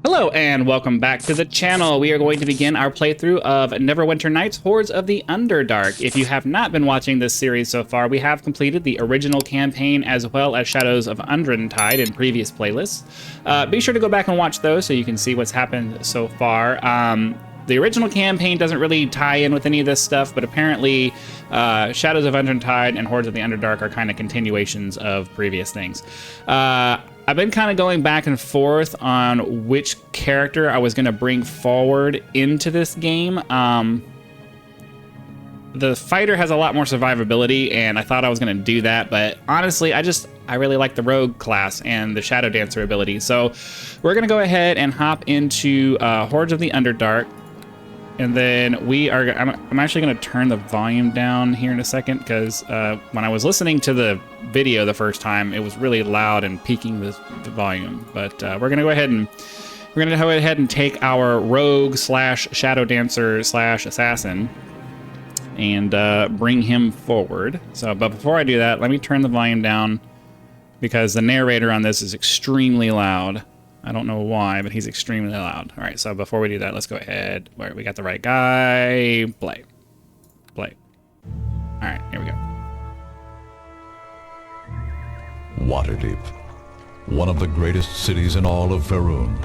Hello and welcome back to the channel. We are going to begin our playthrough of Neverwinter Nights, Hordes of the Underdark. If you have not been watching this series so far, we have completed the original campaign as well as Shadows of Undermountain in previous playlists. Be sure to go back and watch those so you can see what's happened so far. The original campaign doesn't really tie in with any of this stuff, but apparently Shadows of Undermountain and Hordes of the Underdark are kind of continuations of previous things. I've been kind of going back and forth on which character I was going to bring forward into this game. The fighter has a lot more survivability, and I thought I was going to do that, but honestly, I really like the rogue class and the shadow dancer ability. So we're going to go ahead and hop into Hordes of the Underdark. And then I'm actually going to turn the volume down here in a second because when I was listening to the video the first time, it was really loud and peaking the volume. But we're going to go ahead and take our rogue slash shadow dancer slash assassin and bring him forward. So, but before I do that, let me turn the volume down because the narrator on this is extremely loud. I don't know why, but he's extremely loud. All right, so before we do that, let's go ahead. Where we got the right guy. Play. All right, here we go. Waterdeep, one of the greatest cities in all of Faerun.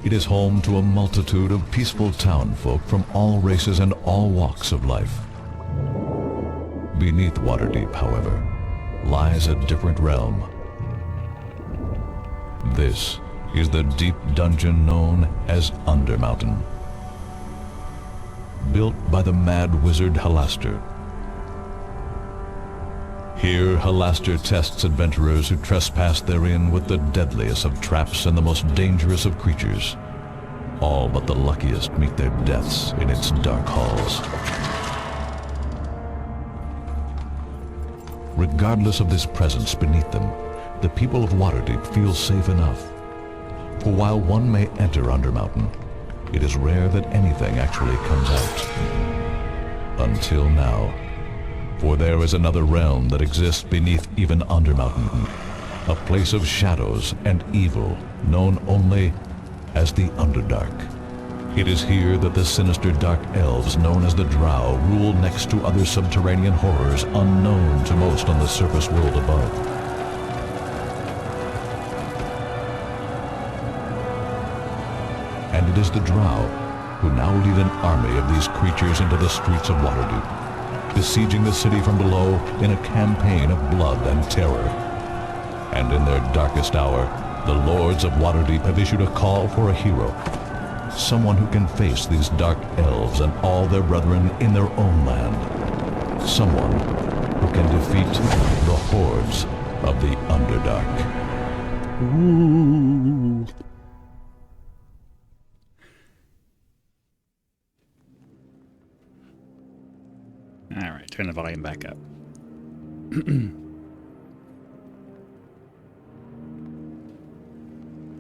It is home to a multitude of peaceful townfolk from all races and all walks of life. Beneath Waterdeep, however, lies a different realm. This is the deep dungeon known as Undermountain. Built by the mad wizard Halaster. Here, Halaster tests adventurers who trespass therein with the deadliest of traps and the most dangerous of creatures. All but the luckiest meet their deaths in its dark halls. Regardless of this presence beneath them, the people of Waterdeep feel safe enough. For while one may enter Undermountain, it is rare that anything actually comes out. Until now. For there is another realm that exists beneath even Undermountain, a place of shadows and evil known only as the Underdark. It is here that the sinister dark elves known as the drow rule next to other subterranean horrors unknown to most on the surface world above. And it is the drow who now lead an army of these creatures into the streets of Waterdeep, besieging the city from below in a campaign of blood and terror. And in their darkest hour, the lords of Waterdeep have issued a call for a hero, someone who can face these dark elves and all their brethren in their own land, someone who can defeat the Hordes of the Underdark. Ooh. All right, turn the volume back up.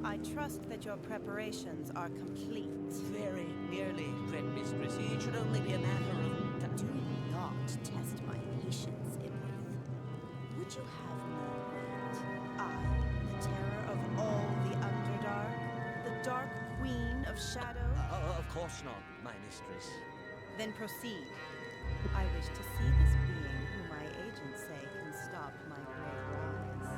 I trust that your preparations are complete. Very nearly, Dread Mistress. It should only be a matter of... Do not test my patience, Iblis. Would you have me wait? I, the terror of all the Underdark, the Dark Queen of Shadow? Of course not, my mistress. Then proceed. I wish to see this being who my agents say can stop my great rise.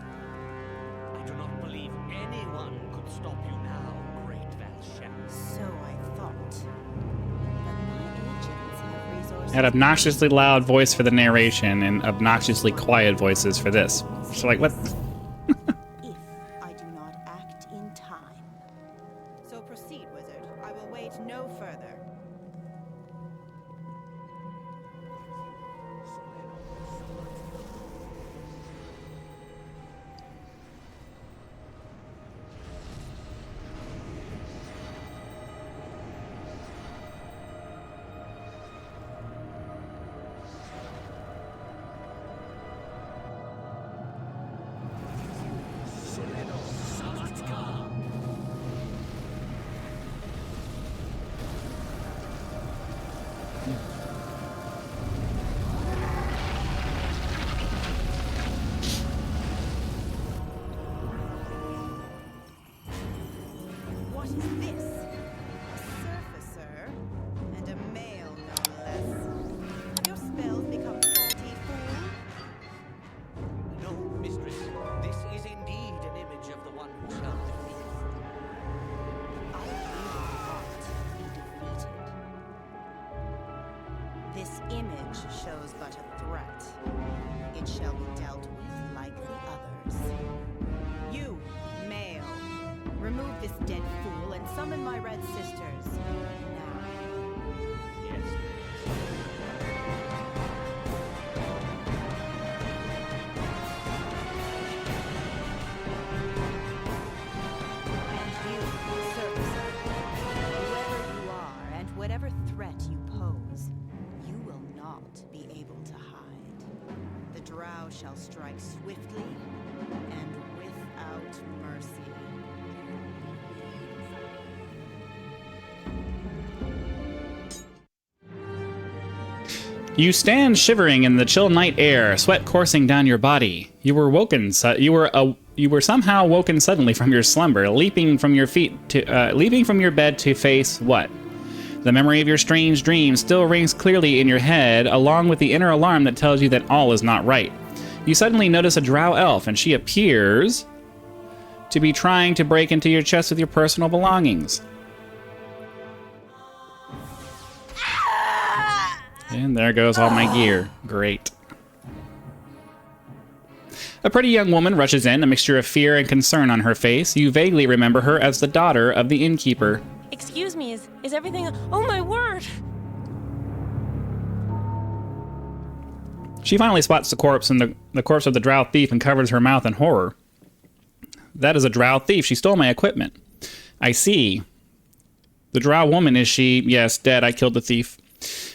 I do not believe anyone could stop you now, Great Valsham. So I thought. But my agents have resources. Had obnoxiously loud voice for the narration and obnoxiously quiet voices for this. So like, what? If I do not act in time. So proceed, wizard. I will wait no further. What is this? A surfacer? And a male, no less. Have your spells become faulty, fool? No, mistress. This is indeed an image of the one who shall defeat. I will not be defeated. This image shows but a threat. It shall be dealt with like the others. You, male, remove this dead fool and summon my red sisters. Now. Yes. And you, surfacer, whoever you are and whatever threat you pose, you will not be able to hide. The drow shall strike swiftly and without mercy. You stand shivering in the chill night air, sweat coursing down your body. You were woken. You were somehow woken suddenly from your slumber, leaping from your bed to face what? The memory of your strange dream still rings clearly in your head, along with the inner alarm that tells you that all is not right. You suddenly notice a drow elf, and she appears to be trying to break into your chest with your personal belongings. And there goes all my gear. Great. A pretty young woman rushes in, a mixture of fear and concern on her face. You vaguely remember her as the daughter of the innkeeper. Excuse me, is everything... Oh, my word! She finally spots the corpse and the corpse of the drow thief and covers her mouth in horror. That is a drow thief. She stole my equipment. I see. The drow woman, is she? Yes, dead. I killed the thief.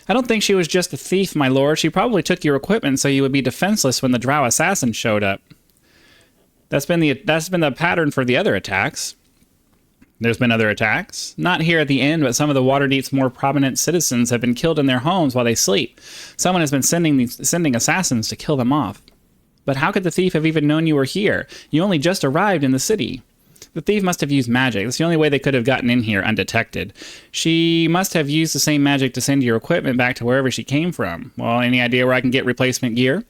I don't think she was just a thief, my lord. She probably took your equipment so you would be defenseless when the drow assassin showed up. That's been the pattern for the other attacks. There's been other attacks. Not here at the end, but some of the Waterdeep's more prominent citizens have been killed in their homes while they sleep. Someone has been sending assassins to kill them off. But how could the thief have even known you were here? You only just arrived in the city. The thief must have used magic. That's the only way they could have gotten in here undetected. She must have used the same magic to send your equipment back to wherever she came from. Well, any idea where I can get replacement gear?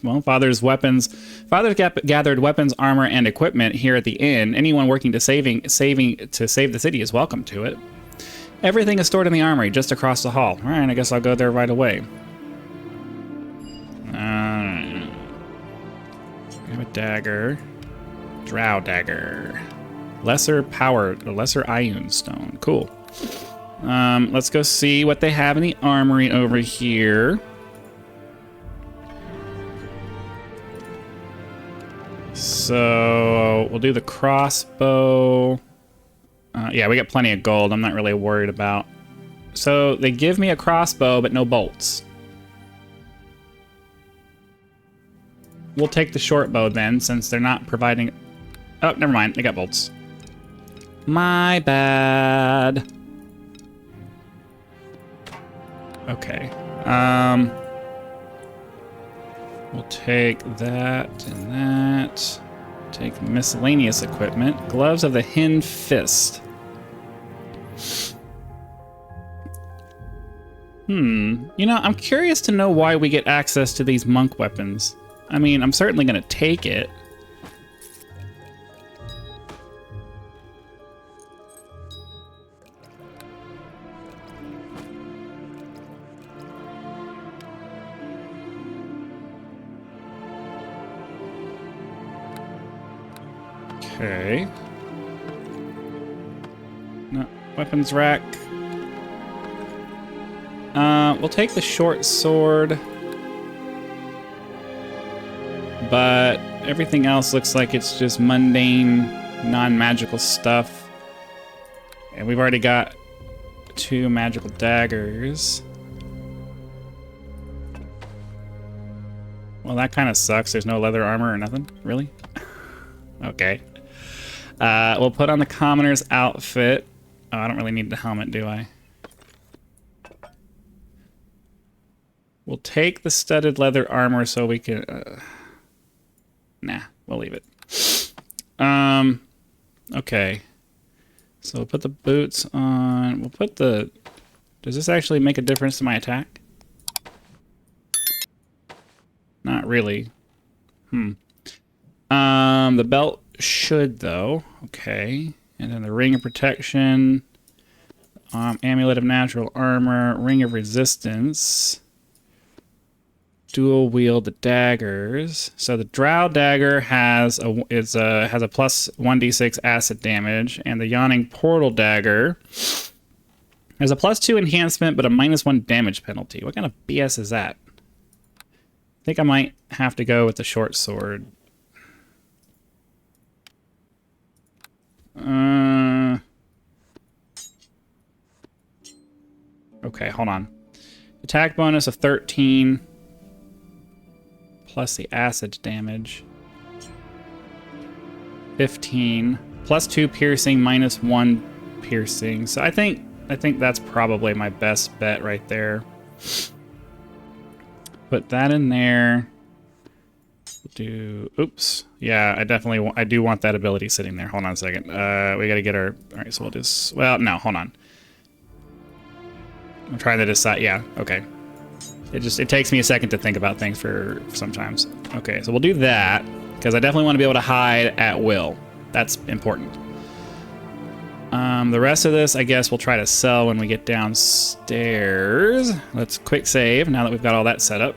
Well, Father's gathered weapons, armor, and equipment here at the inn. Anyone working to save the city is welcome to it. Everything is stored in the armory just across the hall. All right, I guess I'll go there right away. We have a dagger. Drow dagger. Lesser Ioun stone. Cool. Let's go see what they have in the armory over here. So we'll do the crossbow. Yeah, we got plenty of gold. I'm not really worried about. So they give me a crossbow, but no bolts. We'll take the short bow then, since they're not providing... Oh, never mind. They got bolts. My bad. Okay. We'll take that and that. Take miscellaneous equipment. Gloves of the Hind Fist. You know, I'm curious to know why we get access to these monk weapons. I mean, I'm certainly going to take it. Okay. No, weapons rack. We'll take the short sword. But everything else looks like it's just mundane, non-magical stuff. And we've already got 2 magical daggers. Well, that kind of sucks. There's no leather armor or nothing. Really? Okay. We'll put on the commoner's outfit. Oh, I don't really need the helmet, do I? We'll take the studded leather armor so we can... Nah, we'll leave it. Okay. So we'll put the boots on. We'll put the... Does this actually make a difference to my attack? Not really. The belt should, though. Okay. And then the ring of protection. Amulet of natural armor. Ring of resistance. Dual wield the daggers. So the drow dagger has a plus 1d6 acid damage, and the Yawning portal dagger has a plus 2 enhancement but a minus 1 damage penalty. What kind of BS is that? I think I might have to go with the short sword. Okay, hold on. Attack bonus of 13 plus the acid damage. 15 plus 2 piercing, minus 1 piercing. So I think that's probably my best bet right there. Put that in there. Oops. Yeah, I do want that ability sitting there. Hold on a second. We gotta get our... Alright, so we'll just... Well, no, hold on. I'm trying to decide... Yeah, okay. It takes me a second to think about things for sometimes. Okay, so we'll do that, because I definitely want to be able to hide at will. That's important. The rest of this, I guess we'll try to sell when we get downstairs. Let's quick save, now that we've got all that set up.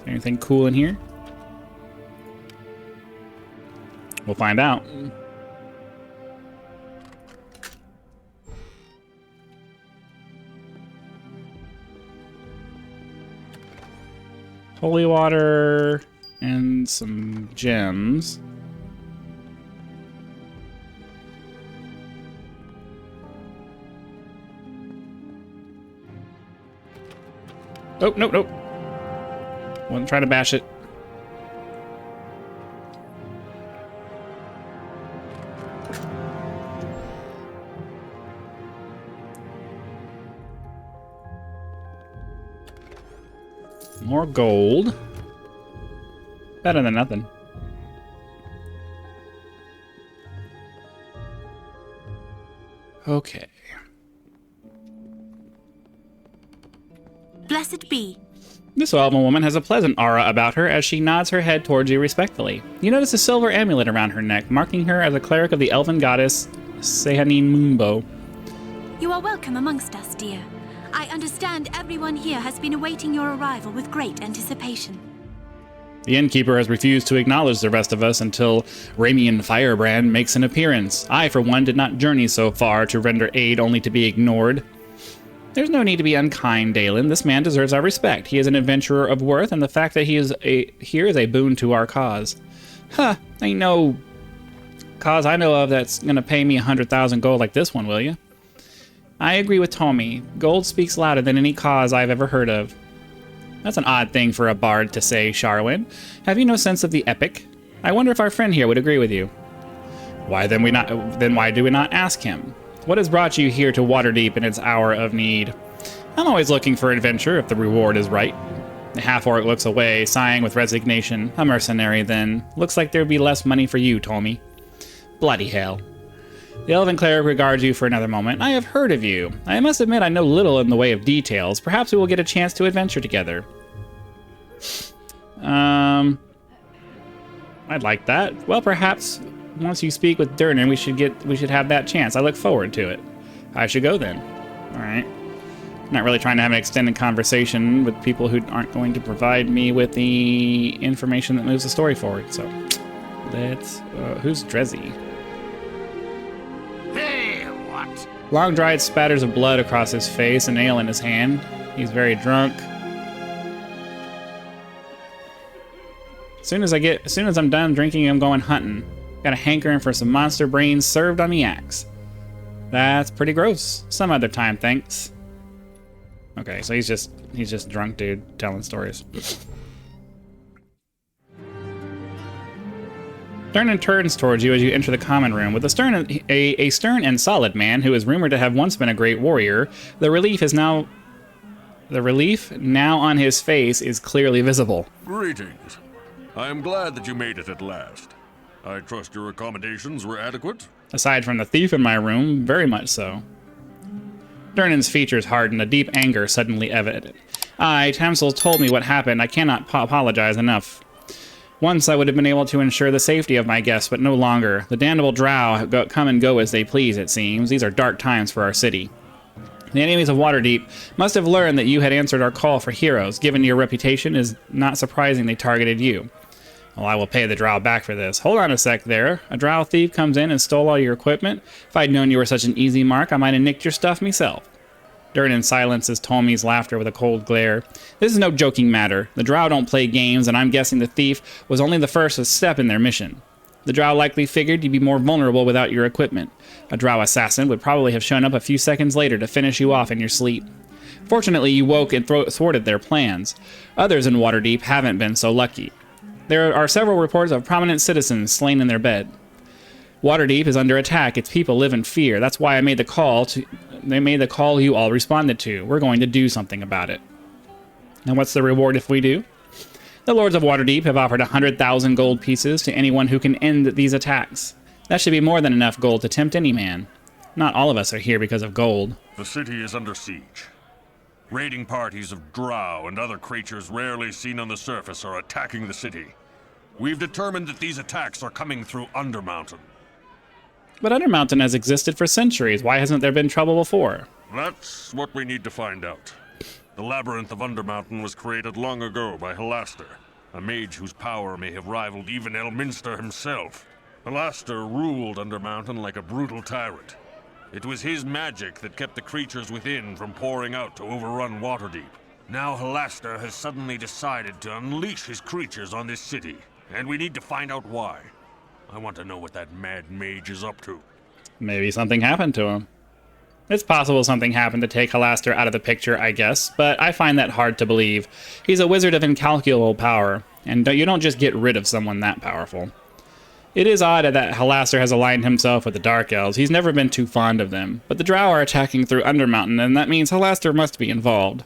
Anything cool in here? We'll find out. Holy water and some gems. Oh, nope, nope. Wasn't trying to bash it. More gold. Better than nothing. Okay. Blessed be. This elven woman has a pleasant aura about her as she nods her head towards you respectfully. You notice a silver amulet around her neck, marking her as a cleric of the elven goddess Sehanin Mumbo. You are welcome amongst us, dear. I understand everyone here has been awaiting your arrival with great anticipation. The innkeeper has refused to acknowledge the rest of us until Ramian Firebrand makes an appearance. I, for one, did not journey so far to render aid only to be ignored. There's no need to be unkind, Dalen. This man deserves our respect. He is an adventurer of worth, and the fact that he is here is a boon to our cause. Huh, ain't no cause I know of that's gonna pay me 100,000 gold like this one, will you? I agree with Tommy. Gold speaks louder than any cause I've ever heard of. That's an odd thing for a bard to say, Sharwin. Have you no sense of the epic? I wonder if our friend here would agree with you. Then why do we not ask him? What has brought you here to Waterdeep in its hour of need? I'm always looking for adventure if the reward is right. The half-orc looks away, sighing with resignation. A mercenary, then. Looks like there'd be less money for you, Tommy. Bloody hell. The elven cleric regards you for another moment. I have heard of you. I must admit I know little in the way of details. Perhaps we will get a chance to adventure together. I'd like that. Well, perhaps once you speak with Durnan, we should have that chance. I look forward to it. I should go then. All right. Not really trying to have an extended conversation with people who aren't going to provide me with the information that moves the story forward. So let's. Who's Drezzy? Hey, what? Long dried spatters of blood across his face, a nail in his hand. He's very drunk. As soon as I'm done drinking, I'm going hunting. Got a hankering for some monster brains served on the axe. That's pretty gross. Some other time, thanks. Okay, so he's just drunk dude telling stories. Durnan turns towards you as you enter the common room. With a stern and solid man who is rumored to have once been a great warrior, the relief now on his face is clearly visible. Greetings. I am glad that you made it at last. I trust your accommodations were adequate? Aside from the thief in my room, very much so. Durnan's features hardened, a deep anger suddenly evident. Tamsil told me what happened. I cannot apologize enough. Once I would have been able to ensure the safety of my guests, but no longer. The damnable drow come and go as they please, it seems. These are dark times for our city. The enemies of Waterdeep must have learned that you had answered our call for heroes. Given your reputation, it is not surprising they targeted you. Well, I will pay the drow back for this. Hold on a sec there. A drow thief comes in and stole all your equipment. If I'd known you were such an easy mark, I might have nicked your stuff myself. Durnan silences Tommy's laughter with a cold glare. This is no joking matter. The drow don't play games, and I'm guessing the thief was only the first step in their mission. The drow likely figured you'd be more vulnerable without your equipment. A drow assassin would probably have shown up a few seconds later to finish you off in your sleep. Fortunately, you woke and thwarted their plans. Others in Waterdeep haven't been so lucky. There are several reports of prominent citizens slain in their bed. Waterdeep is under attack. Its people live in fear. That's why I made the call you all responded to. We're going to do something about it. And what's the reward if we do? The Lords of Waterdeep have offered 100,000 gold pieces to anyone who can end these attacks. That should be more than enough gold to tempt any man. Not all of us are here because of gold. The city is under siege. Raiding parties of drow and other creatures rarely seen on the surface are attacking the city. We've determined that these attacks are coming through Undermountain. But Undermountain has existed for centuries. Why hasn't there been trouble before? That's what we need to find out. The labyrinth of Undermountain was created long ago by Halaster, a mage whose power may have rivaled even Elminster himself. Halaster ruled Undermountain like a brutal tyrant. It was his magic that kept the creatures within from pouring out to overrun Waterdeep. Now Halaster has suddenly decided to unleash his creatures on this city, and we need to find out why. I want to know what that mad mage is up to. Maybe something happened to him. It's possible something happened to take Halaster out of the picture, I guess, but I find that hard to believe. He's a wizard of incalculable power, and you don't just get rid of someone that powerful. It is odd that Halaster has aligned himself with the Dark Elves. He's never been too fond of them, but the drow are attacking through Undermountain, and that means Halaster must be involved.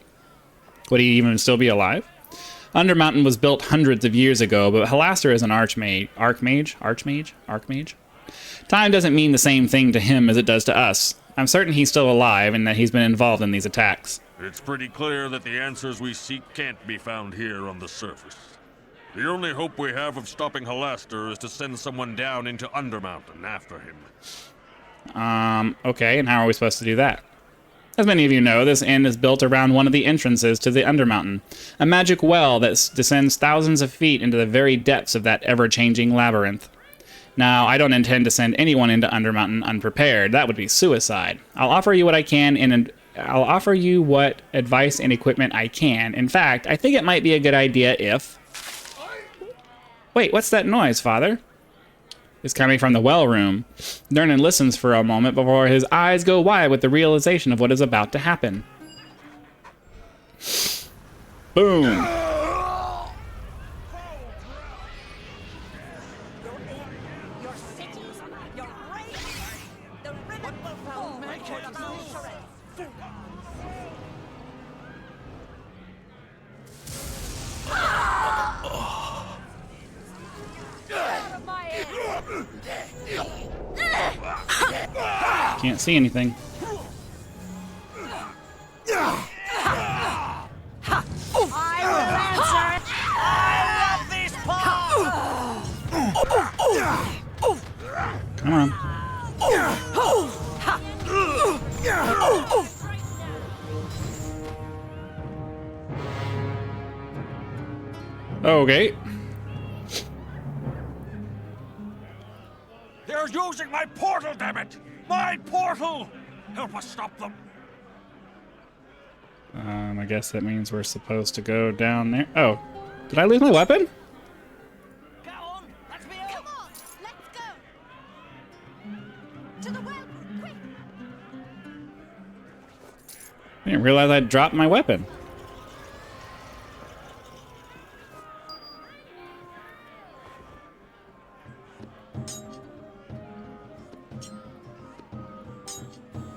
Would he even still be alive? Undermountain was built hundreds of years ago, but Halaster is an archmage. Time doesn't mean the same thing to him as it does to us. I'm certain he's still alive and that he's been involved in these attacks. It's pretty clear that the answers we seek can't be found here on the surface. The only hope we have of stopping Halaster is to send someone down into Undermountain after him. Okay, and how are we supposed to do that? As many of you know, this inn is built around one of the entrances to the Undermountain, a magic well that descends thousands of feet into the very depths of that ever-changing labyrinth. Now, I don't intend to send anyone into Undermountain unprepared. That would be suicide. I'll offer you what I can, and I'll offer you what advice and equipment I can. In fact, I think it might be a good idea if... Wait, what's that noise, Father? It's coming from the well room. Durnan listens for a moment before his eyes go wide with the realization of what is about to happen. Boom. Can't see anything. Come on. Okay. They're using my portal, damn it! My portal! Help us stop them. I guess that means we're supposed to go down there. Oh, did I lose my weapon? Go on, let's be Come on, let's go. To the well, quick. I didn't realize I dropped my weapon.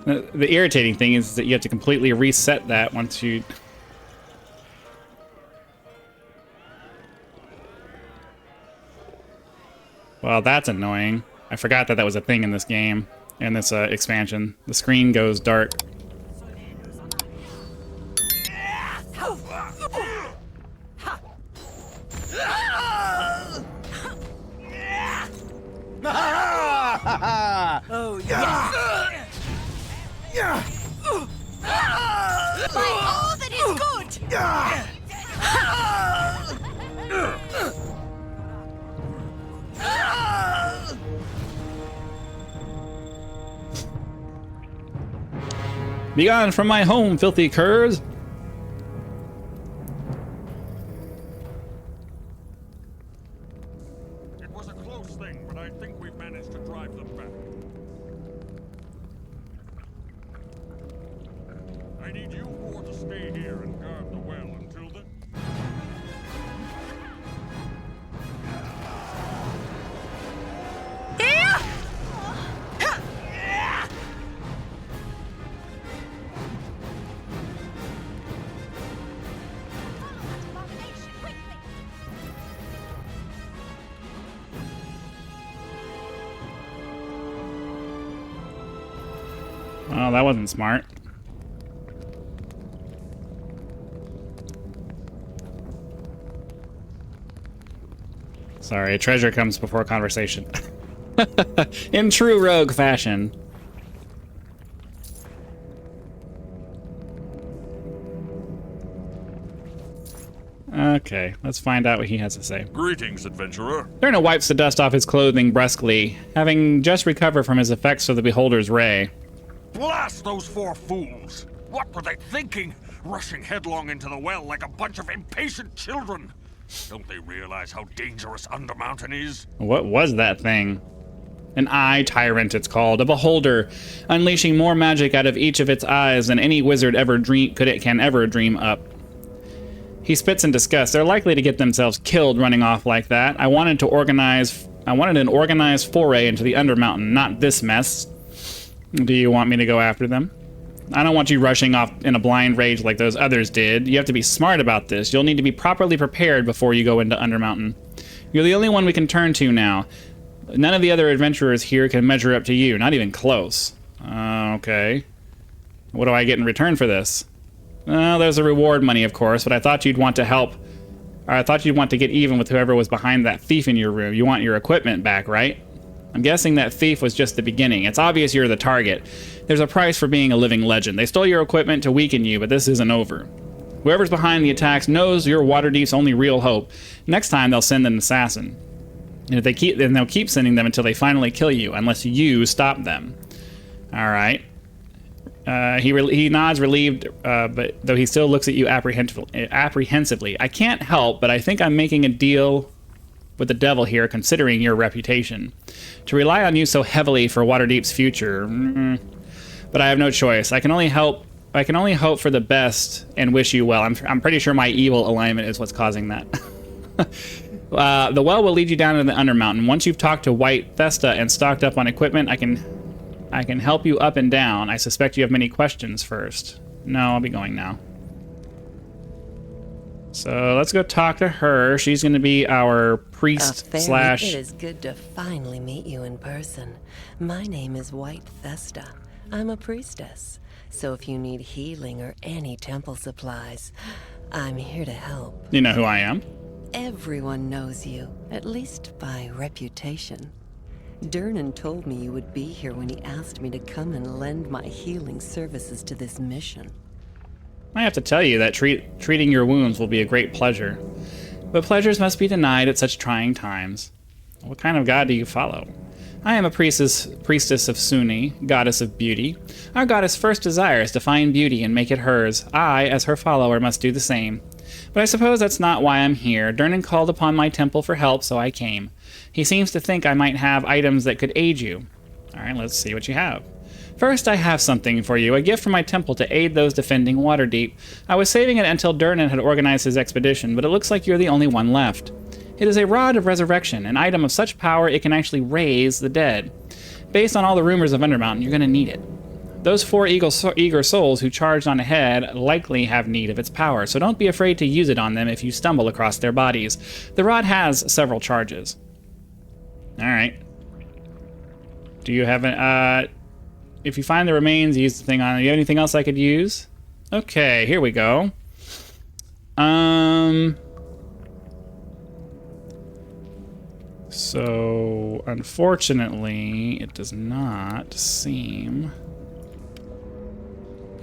The irritating thing is that you have to completely reset that once you... Well, that's annoying. I forgot that that was a thing in this game, in this expansion. The screen goes dark. Oh, yes! By all that is good! Begone from my home, filthy curs! It was a close thing, but I think we've managed to drive them back. I need you four to stay here and guard the well until then. Oh, that wasn't smart. Sorry, treasure comes before conversation. In true rogue fashion. Okay, let's find out what he has to say. Greetings, adventurer. Durna wipes the dust off his clothing brusquely, having just recovered from his effects of the Beholder's Ray. Blast those four fools! What were they thinking? Rushing headlong into the well like a bunch of impatient children! Don't they realize how dangerous Undermountain is? What was that thing? An eye tyrant, it's called. A beholder, unleashing more magic out of each of its eyes than any wizard can ever dream up. He spits in disgust. They're likely to get themselves killed running off like that. I wanted an organized foray into the Undermountain, not this mess. Do you want me to go after them? I don't want you rushing off in a blind rage like those others did. You have to be smart about this. You'll need to be properly prepared before you go into Undermountain. You're the only one we can turn to now. None of the other adventurers here can measure up to you, not even close. Okay. What do I get in return for this? There's a reward money, of course, but I thought you'd want to help. Or I thought you'd want to get even with whoever was behind that thief in your room. You want your equipment back, right? I'm guessing that thief was just the beginning. It's obvious you're the target. There's a price for being a living legend. They stole your equipment to weaken you, but this isn't over. Whoever's behind the attacks knows you're Waterdeep's only real hope. Next time, they'll send an assassin. And if they keep, then they'll keep sending them until they finally kill you, unless you stop them. All right. He nods, relieved, but though he still looks at you apprehensively. I can't help, but I think I'm making a deal with the devil here, considering your reputation. To rely on you so heavily for Waterdeep's future, but I have no choice. I can only hope for the best and wish you well. I'm pretty sure my evil alignment is what's causing that. The well will lead you down to the Undermountain. Once you've talked to White Thesta and stocked up on equipment, I can help you up and down. I suspect you have many questions first. No, I'll be going now. So let's go talk to her. She's going to be our priest slash... It is good to finally meet you in person. My name is White Thesta. I'm a priestess. So if you need healing or any temple supplies, I'm here to help. You know who I am? Everyone knows you, at least by reputation. Durnan told me you would be here when he asked me to come and lend my healing services to this mission. I have to tell you that treating your wounds will be a great pleasure. But pleasures must be denied at such trying times. What kind of god do you follow? I am a priestess of Suni, goddess of beauty. Our goddess' first desire is to find beauty and make it hers. I, as her follower, must do the same. But I suppose that's not why I'm here. Durnan called upon my temple for help, so I came. He seems to think I might have items that could aid you. Alright, let's see what you have. First, I have something for you, a gift from my temple to aid those defending Waterdeep. I was saving it until Durnan had organized his expedition, but it looks like you're the only one left. It is a Rod of Resurrection, an item of such power it can actually raise the dead. Based on all the rumors of Undermountain, you're going to need it. Those four eager souls who charged on ahead likely have need of its power, so don't be afraid to use it on them if you stumble across their bodies. The rod has several charges. Alright. Do you have an, if you find the remains, use the thing on it. Do you have anything else I could use? Okay, here we go. So, unfortunately, it does not seem...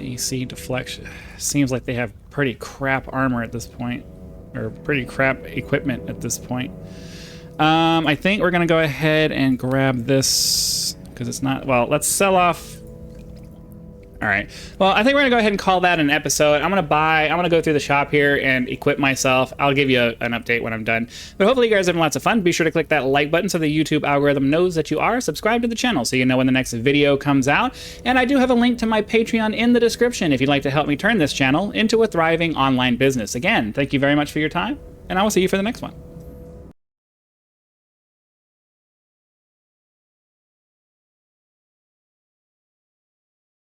AC deflection. Seems like they have pretty crap armor at this point. Or pretty crap equipment at this point. I think we're gonna go ahead and grab this, because it's not... Well, let's sell off... Alright. Well, I think we're gonna go ahead and call that an episode. I'm gonna go through the shop here and equip myself. I'll give you an update when I'm done. But hopefully you guys are having lots of fun. Be sure to click that like button so the YouTube algorithm knows that you are. Subscribe to the channel so you know when the next video comes out. And I do have a link to my Patreon in the description if you'd like to help me turn this channel into a thriving online business. Again, thank you very much for your time, and I will see you for the next one.